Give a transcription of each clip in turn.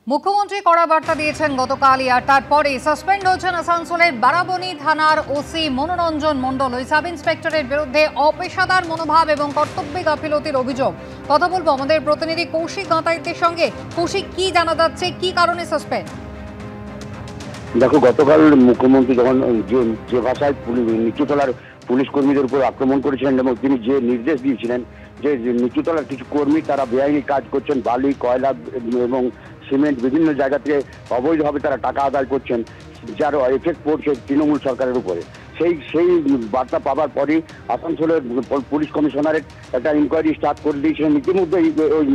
মুখ্যমন্ত্রী কড়া বার্তা দিয়েছেন গতকালই, আর তারপরে সাসপেন্ড হয়েছেন আসানসোলের বারাবণী থানার ওসি মনোরঞ্জন মণ্ডল। ওই সাব ইন্সপেক্টরের বিরুদ্ধে অপেশাদার মনোভাব এবং কর্তব্যে গাফিলতির অভিযোগ। কথা বলবো আমাদের প্রতিনিধি কৌশিক গাঁতাইতের সঙ্গে। কৌশিক, কি জানা যাচ্ছে, কি কারণে সাসপেন্ড? দেখো, গতকাল মুখ্যমন্ত্রী যখন যে ভাষায় নিচুতলার পুলিশ কর্মীদের উপর আক্রমণ করেছিলেন এবং তিনি যে নির্দেশ দিয়েছিলেন যে নিচুতলার কিছু কর্মী তারা বেআইনি কাজ করছেন, বালি, কয়লা এবং সিমেন্ট বিভিন্ন জায়গা থেকে অবৈধভাবে তারা টাকা আদায় করছেন, যার এফেক্ট পড়ছে তৃণমূল সরকারের উপরে। সেই বার্তা পাওয়ার পরই আসানসোলের পুলিশ কমিশনারেট একটা ইনকোয়ারি স্টার্ট করে দিয়েছিলেন। ইতিমধ্যে ওই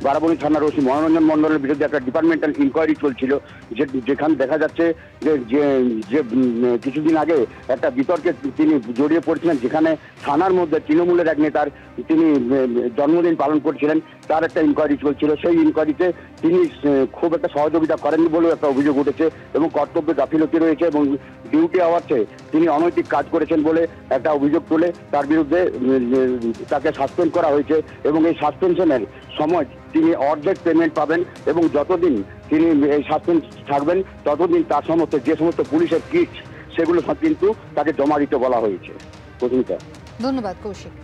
বারাবণী থানার ওসি মনোরঞ্জন মণ্ডলের বিরুদ্ধে একটা ডিপার্টমেন্টাল ইনকোয়ারি চলছিল, যেখানে দেখা যাচ্ছে যে কিছুদিন আগে একটা বিতর্কে তিনি জড়িয়ে পড়ছিলেন, যেখানে থানার মধ্যে তৃণমূলের এক নেতার তিনি জন্মদিন পালন করছিলেন, তার একটা ইনকোয়ারি চলছিল। সেই ইনকোয়ারিতে তিনি খুব একটা সহযোগিতা করেননি বলেও একটা অভিযোগ উঠেছে এবং কর্তব্যে গাফিলতি রয়েছে এবং ডিউটি আওয়ার্সে তিনি অনৈতিক কাজ করেছেন বলে একটা অভিযোগ তুলে তার বিরুদ্ধে তাকে সাসপেন্ড করা হয়েছে এবং এই সাসপেনশনের সময় তিনি অর্ধেক পেমেন্ট পাবেন এবং যতদিন তিনি এই সাসপেন্ড থাকবেন ততদিন তার যে সমস্ত পুলিশের কিট সেগুলো কিন্তু তাকে জমা দিতে বলা হয়েছে। ধন্যবাদ কৌশিক।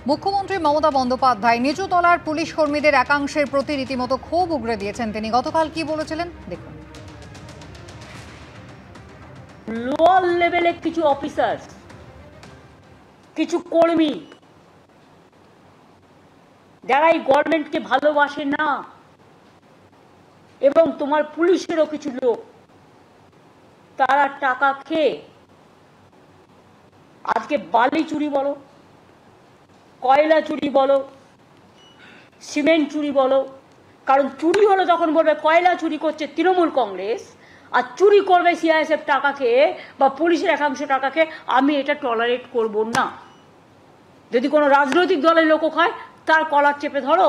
মুখ্যমন্ত্রী মমতা বন্দ্যোপাধ্যায় নিচুতলার পুলিশ কর্মীদের একাংশের প্রতি রীতিমতো ক্ষোভ উগরে দিয়েছেন। তিনি গতকাল কি বলেছিলেন দেখুন। লোয়ার লেভেলে কিছু অফিসার, কিছু কর্মী যারা এই গভর্নমেন্টকে ভালোবাসে না, এবং তোমার পুলিশেরও কিছু লোক, তারা টাকা খেয়ে আজকে বালি চুরি বলো, কয়লা চুরি বলো, সিমেন্ট চুরি বলো, কারণ চুরি হলো যখন বলবে কয়লা চুরি করছে তৃণমূল কংগ্রেস আর চুরি করবে সিআইএসএফ টাকা খেয়ে বা পুলিশের একাংশ টাকা খেয়ে, আমি এটা টলারেট করব না। যদি কোনো রাজনৈতিক দলের লোক হয় তার কলার চেপে ধরো,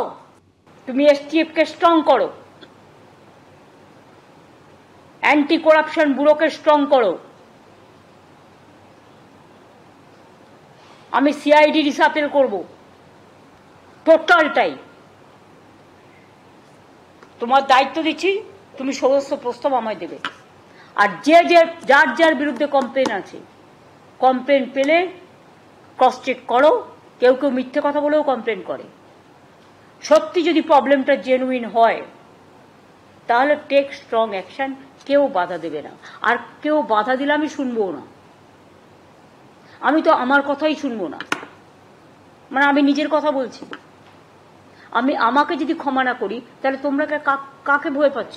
তুমি এসটিএফকে স্ট্রং করো, অ্যান্টি করাপশন ব্যুরোকে স্ট্রং করো। আমি সিআইডি রিসাপেল করব, টোটালটাই তোমার দায়িত্ব দিচ্ছি, তুমি সমস্ত প্রস্তাব আমায় দেবে। আর যার বিরুদ্ধে কমপ্লেন আছে, কমপ্লেন পেলে ক্রস চেক করো। কেউ মিথ্যে কথা বলেও কমপ্লেন করে। সত্যি যদি প্রবলেমটা জেনুইন হয় তাহলে টেক স্ট্রং অ্যাকশন, কেউ বাধা দেবে না। আর কেউ বাধা দিলে আমি শুনবো না, আমি তো আমার কথাই শুনবো না। মানে আমি নিজের কথা বলছি। আমাকে যদি ক্ষমা না করি তাহলে তোমরা কাকে ভয় পাচ্ছ?